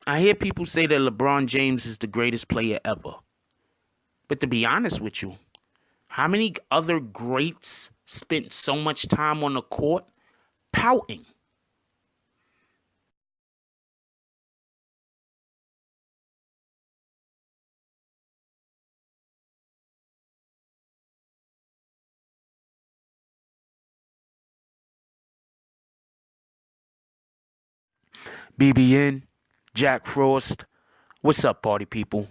I hear people say that LeBron James is the greatest player ever. But to be honest with you, how many other greats spent so much time on the court pouting? BBN, Jack Frost, what's up, party people?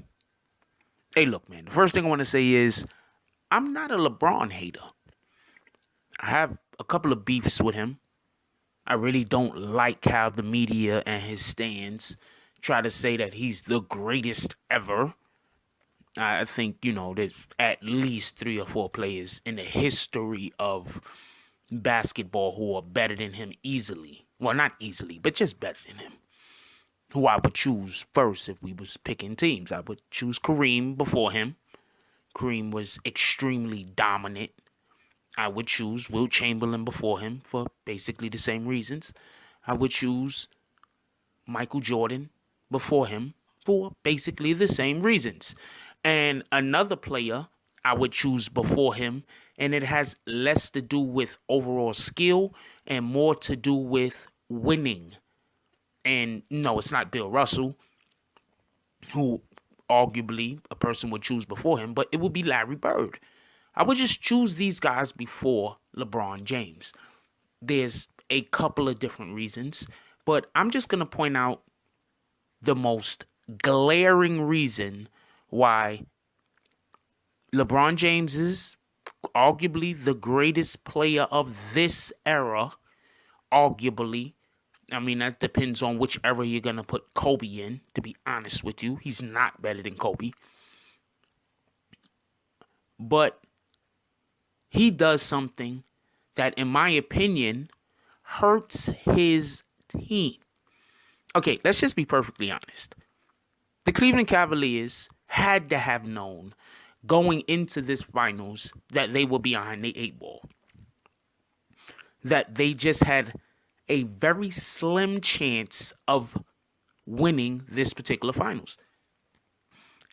Hey, look, man, the first thing I want to say is I'm not a LeBron hater. I have a couple of beefs with him. I really don't like how the media and his stands try to say that he's the greatest ever. I think, there's at least three or four players in the history of basketball who are better than him easily. Well, not easily, but just better than him. Who I would choose first if we was picking teams. I would choose Kareem before him. Kareem was extremely dominant. I would choose Wilt Chamberlain before him for basically the same reasons. I would choose Michael Jordan before him for basically the same reasons. And another player I would choose before him, and it has less to do with overall skill and more to do with winning. And no, it's not Bill Russell, who arguably a person would choose before him, but it would be Larry Bird. I would just choose these guys before LeBron James. There's a couple of different reasons, but I'm just going to point out the most glaring reason why LeBron James is arguably the greatest player of this era. Arguably. I mean, that depends on which era you're going to put Kobe in, to be honest with you. He's not better than Kobe. But he does something that, in my opinion, hurts his team. Okay, let's just be perfectly honest. The Cleveland Cavaliers had to have known going into this finals that they would be behind the eight ball. That they just had a very slim chance of winning this particular finals.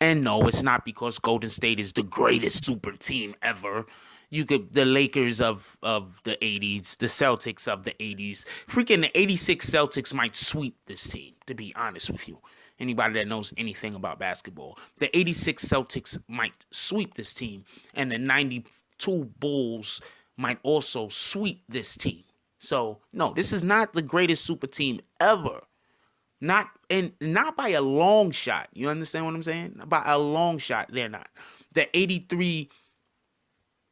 And no, it's not because Golden State is the greatest super team ever. You could the Lakers of the 80s, the Celtics of the 80s. Freaking the 86 Celtics might sweep this team, to be honest with you. Anybody that knows anything about basketball. The 86 Celtics might sweep this team, and the 92 Bulls might also sweep this team. So, no, this is not the greatest super team ever. Not by a long shot. You understand what I'm saying? By a long shot, they're not. The 83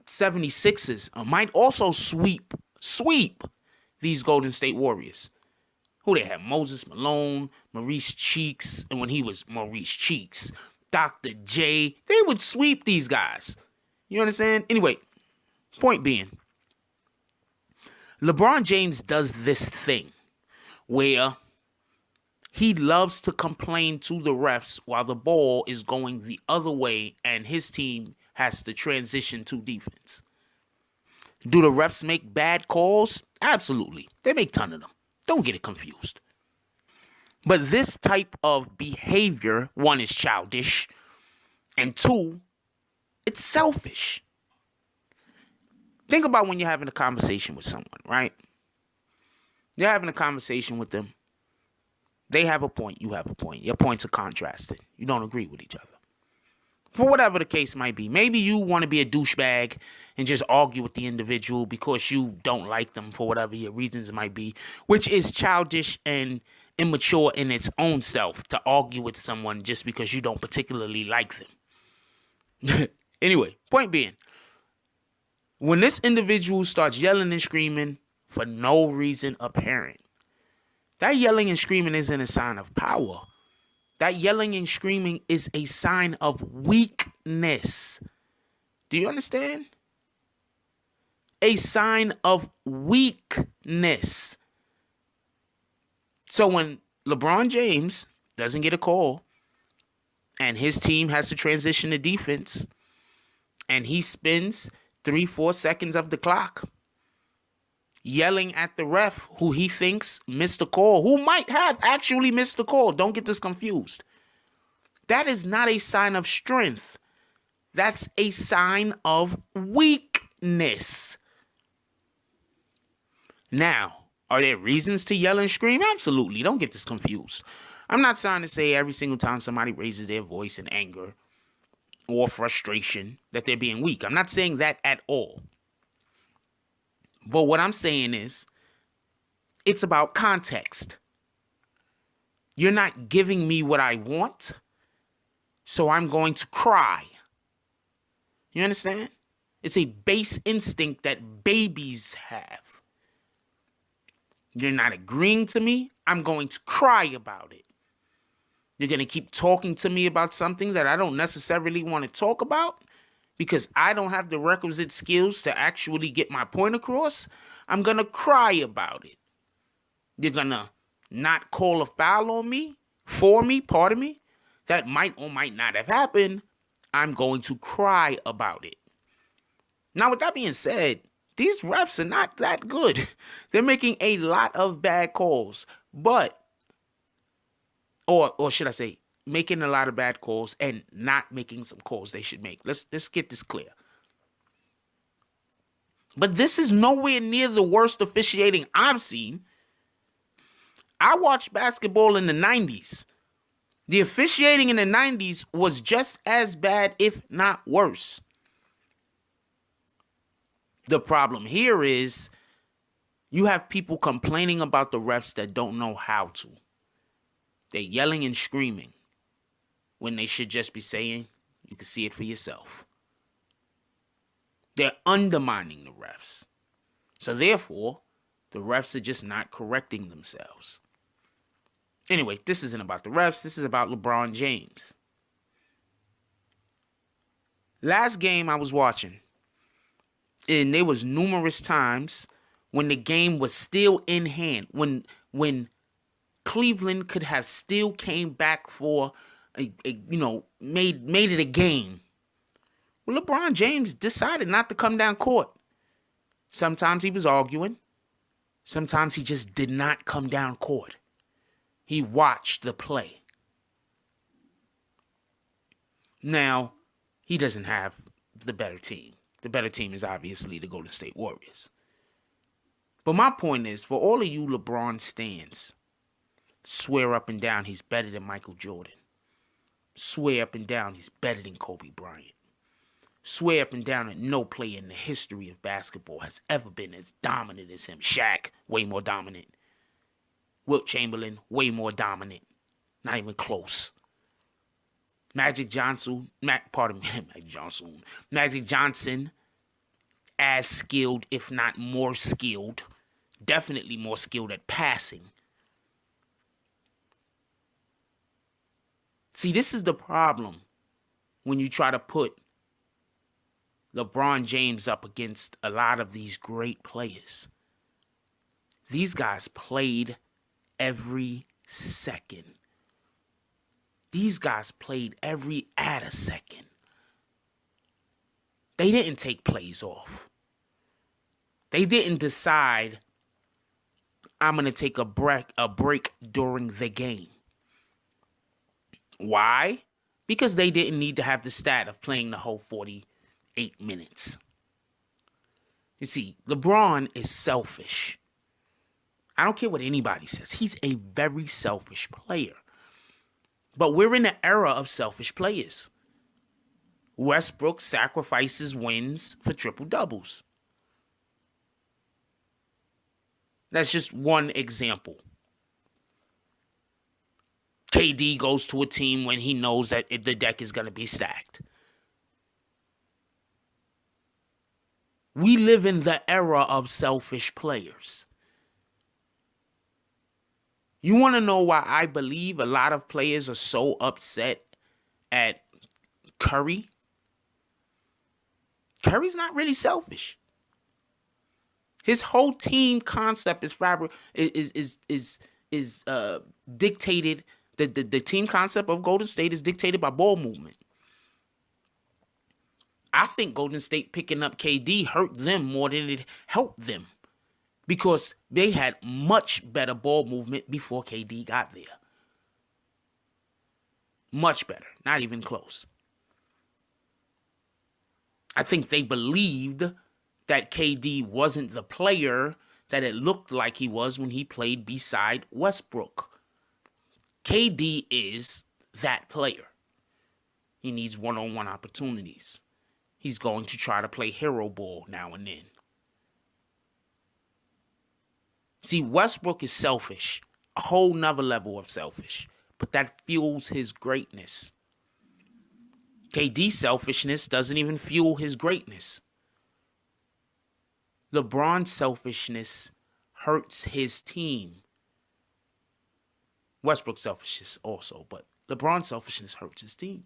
76ers might also sweep these Golden State Warriors. Who they have? Moses Malone, Maurice Cheeks, and when he was Maurice Cheeks, Dr. J. They would sweep these guys. You understand? Anyway, point being, LeBron James does this thing where he loves to complain to the refs while the ball is going the other way and his team has to transition to defense. Do the refs make bad calls? Absolutely. They make a ton of them. Don't get it confused. But this type of behavior, one, is childish, and two, it's selfish. Think about when you're having a conversation with someone, right? You're having a conversation with them. They have a point, you have a point. Your points are contrasted. You don't agree with each other. For whatever the case might be. Maybe you want to be a douchebag and just argue with the individual because you don't like them for whatever your reasons might be, which is childish and immature in its own self to argue with someone just because you don't particularly like them. Anyway, point being, when this individual starts yelling and screaming for no reason apparent, that yelling and screaming isn't a sign of power. That yelling and screaming is a sign of weakness. Do you understand? A sign of weakness. So when LeBron James doesn't get a call and his team has to transition to defense and he spends 3-4 seconds of the clock yelling at the ref who he thinks missed the call, who might have actually missed the call. Don't get this confused. That is not a sign of strength. That's a sign of weakness. Now, are there reasons to yell and scream? Absolutely. Don't get this confused. I'm not trying to say every single time somebody raises their voice in anger or frustration that they're being weak. I'm not saying that at all. But what I'm saying is, it's about context. You're not giving me what I want, so I'm going to cry. You understand? It's a base instinct that babies have. You're not agreeing to me, I'm going to cry about it. You're going to keep talking to me about something that I don't necessarily want to talk about because I don't have the requisite skills to actually get my point across. I'm going to cry about it. You're going to not call a foul on me, for me, pardon me. That might or might not have happened. I'm going to cry about it. Now, with that being said, these refs are not that good. They're making a lot of bad calls, but, or should I say, making a lot of bad calls and not making some calls they should make. Let's get this clear. But this is nowhere near the worst officiating I've seen. I watched basketball in the 90s. The officiating in the 90s was just as bad, if not worse. The problem here is you have people complaining about the refs that don't know how to. They're yelling and screaming when they should just be saying, you can see it for yourself. They're undermining the refs. So therefore, the refs are just not correcting themselves. Anyway, this isn't about the refs. This is about LeBron James. Last game I was watching, and there was numerous times when the game was still in hand, when Cleveland could have still came back for made it a game. Well, LeBron James decided not to come down court. Sometimes he was arguing. Sometimes he just did not come down court. He watched the play. Now, he doesn't have the better team. The better team is obviously the Golden State Warriors. But my point is, for all of you LeBron stans, swear up and down he's better than Michael Jordan. Swear up and down he's better than Kobe Bryant. Swear up and down that no player in the history of basketball has ever been as dominant as him. Shaq, way more dominant. Wilt Chamberlain, way more dominant. Not even close. Magic Johnson, as skilled, if not more skilled. Definitely more skilled at passing. See, this is the problem when you try to put LeBron James up against a lot of these great players. These guys played every second. These guys played every second. They didn't take plays off. They didn't decide, I'm going to take a break during the game. Why? Because they didn't need to have the stat of playing the whole 48 minutes. You see, LeBron is selfish. I don't care what anybody says. He's a very selfish player. But we're in an era of selfish players. Westbrook sacrifices wins for triple doubles. That's just one example. KD goes to a team when he knows that the deck is going to be stacked. We live in the era of selfish players. You want to know why I believe a lot of players are so upset at Curry? Curry's not really selfish. His whole team concept is dictated. The team concept of Golden State is dictated by ball movement. I think Golden State picking up KD hurt them more than it helped them, because they had much better ball movement before KD got there. Much better. Not even close. I think they believed that KD wasn't the player that it looked like he was when he played beside Westbrook. KD is that player. He needs one-on-one opportunities. He's going to try to play hero ball now and then. See, Westbrook is selfish. A whole nother level of selfish. But that fuels his greatness. KD's selfishness doesn't even fuel his greatness. LeBron's selfishness hurts his team. Westbrook's selfishness also, but LeBron's selfishness hurts his team.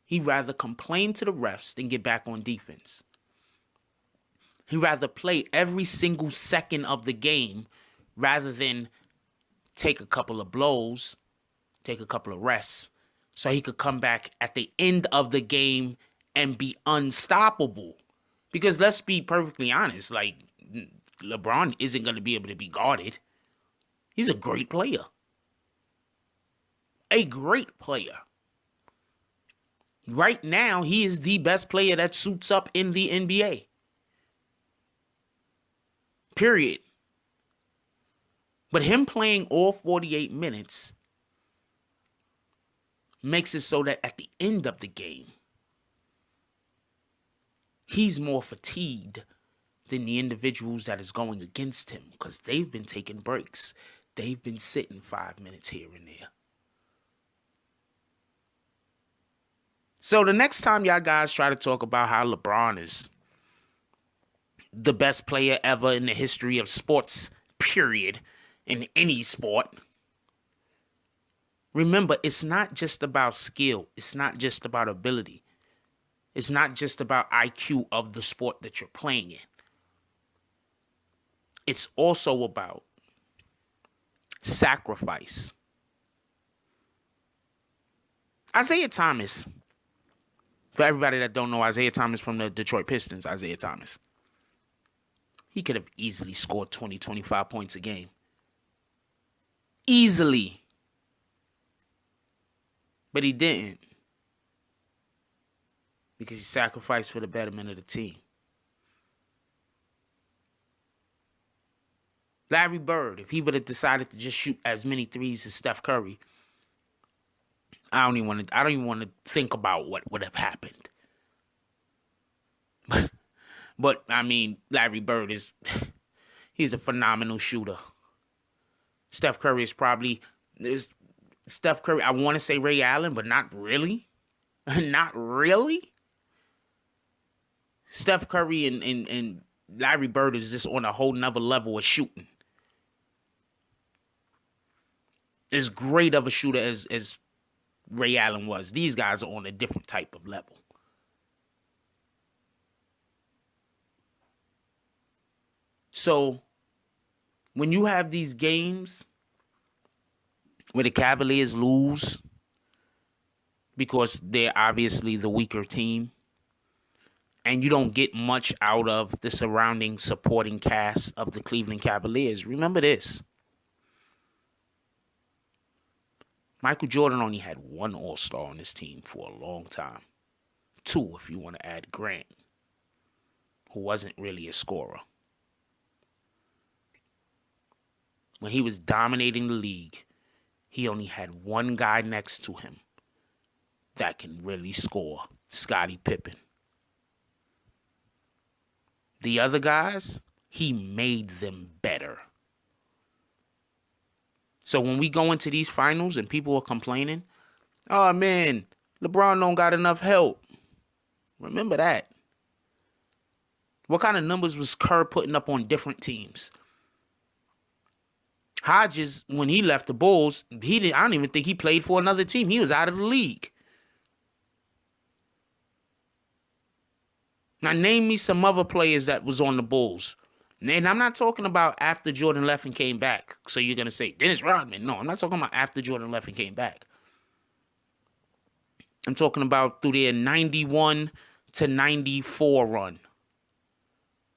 He'd rather complain to the refs than get back on defense. He'd rather play every single second of the game rather than take a couple of blows, take a couple of rests, so he could come back at the end of the game and be unstoppable. Because let's be perfectly honest, like, LeBron isn't going to be able to be guarded. He's a great player. A great player. Right now, he is the best player that suits up in the NBA. Period. But him playing all 48 minutes makes it so that at the end of the game, he's more fatigued than the individuals that is going against him because they've been taking breaks. They've been sitting 5 minutes here and there. So the next time y'all guys try to talk about how LeBron is the best player ever in the history of sports, period, in any sport, remember, it's not just about skill. It's not just about ability. It's not just about IQ of the sport that you're playing in. It's also about sacrifice. Isaiah Thomas. For everybody that don't know, Isaiah Thomas from the Detroit Pistons, Isaiah Thomas. He could have easily scored 20, 25 points a game. Easily. But he didn't. Because he sacrificed for the betterment of the team. Larry Bird, if he would have decided to just shoot as many threes as Steph Curry, I don't even want to think about what would have happened. But I mean, Larry Bird he's a phenomenal shooter. Steph Curry Steph Curry, I want to say Ray Allen, but not really. Not really. Steph Curry and Larry Bird is just on a whole nother level of shooting. As great of a shooter as Ray Allen was. These guys are on a different type of level. So, when you have these games where the Cavaliers lose because they're obviously the weaker team, and you don't get much out of the surrounding supporting cast of the Cleveland Cavaliers, remember this. Michael Jordan only had one All-Star on his team for a long time. 2, if you want to add Grant, who wasn't really a scorer. When he was dominating the league, he only had one guy next to him that can really score, Scottie Pippen. The other guys, he made them better. So when we go into these finals and people are complaining, oh man, LeBron don't got enough help. Remember that. What kind of numbers was Kerr putting up on different teams? Hodges, when he left the Bulls, I don't even think he played for another team. He was out of the league. Now name me some other players that was on the Bulls. And I'm not talking about after Jordan left and came back. So you're going to say, Dennis Rodman. No, I'm not talking about after Jordan left and came back. I'm talking about through their 91 to 94 run.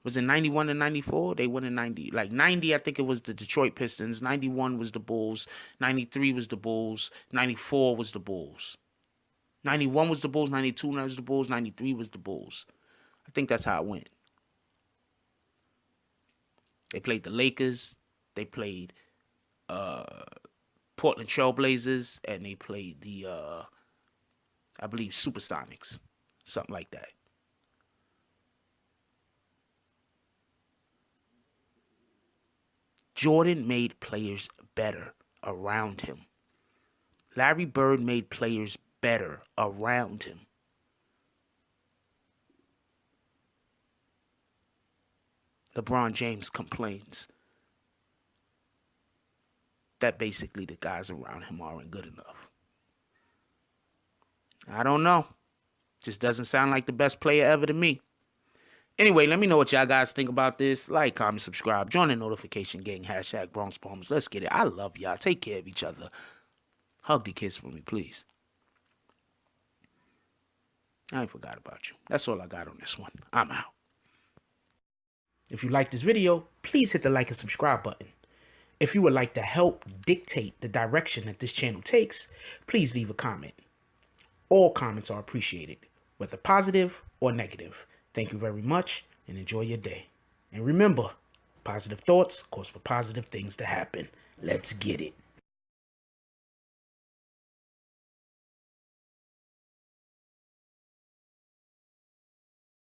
Was it 91 and 94? They won in 90. Like 90, I think it was the Detroit Pistons. 91 was the Bulls. 93 was the Bulls. 94 was the Bulls. 91 was the Bulls. 92 was the Bulls. 93 was the Bulls. I think that's how it went. They played the Lakers. They played Portland Trailblazers. And they played the, I believe, Supersonics. Something like that. Jordan made players better around him. Larry Bird made players better around him. LeBron James complains that basically the guys around him aren't good enough. I don't know. Just doesn't sound like the best player ever to me. Anyway, let me know what y'all guys think about this. Like, comment, subscribe, join the notification gang, hashtag Bronx Bombers. Let's get it. I love y'all. Take care of each other. Hug the kids for me, please. I ain't forgot about you. That's all I got on this one. I'm out. If you like this video, please hit the like and subscribe button. If you would like to help dictate the direction that this channel takes, please leave a comment. All comments are appreciated, whether positive or negative. Thank you very much and enjoy your day. And remember, positive thoughts cause for positive things to happen. Let's get it.